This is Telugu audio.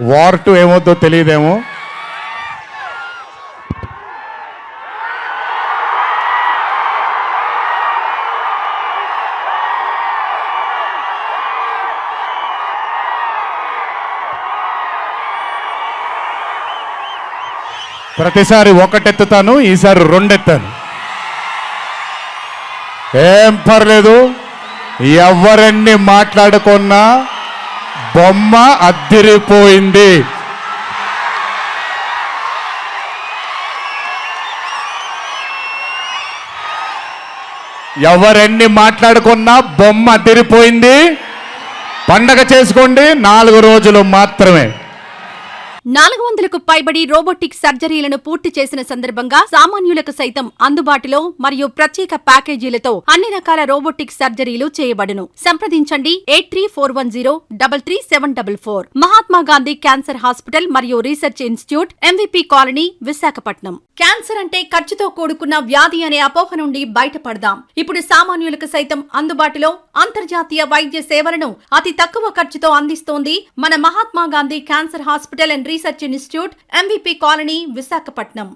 వార్ 2 ఏమవుద్దో తెలియదేమో. ప్రతిసారి ఒకటెత్తుతాను, ఈసారి రెండెత్తాను. ఏం పర్లేదు, ఎవరెన్ని మాట్లాడుకున్నా బొమ్మ అద్దిరిపోయింది. ఎవరెన్ని మాట్లాడుకున్నా బొమ్మ అద్దిరిపోయింది. పండగ చేసుకోండి, 4 రోజులు మాత్రమే. 400కు పైబడి రోబోటిక్ సర్జరీలను పూర్తి చేసిన సందర్భంగా సామాన్యులకు సైతం అందుబాటులో మరియు ప్రత్యేక ప్యాకేజీలతో అన్ని రకాల రోబోటిక్ సర్జరీలు చేయబడును. సంప్రదించండి 8341033744. మహాత్మా గాంధీ క్యాన్సర్ హాస్పిటల్ మరియు research institute, MVP colony, Visakhapatnam. Cancer అంటే ఖర్చుతో కూడుకున్న వ్యాధి అనే అపోహ నుండి బయటపడదాం. ఇప్పుడు సామాన్యులకు సైతం అందుబాటులో అంతర్జాతీయ వైద్య సేవలను అతి తక్కువ ఖర్చుతో అందిస్తోంది మన Mahatma Gandhi cancer hospital and research institute, MVP colony, Visakhapatnam.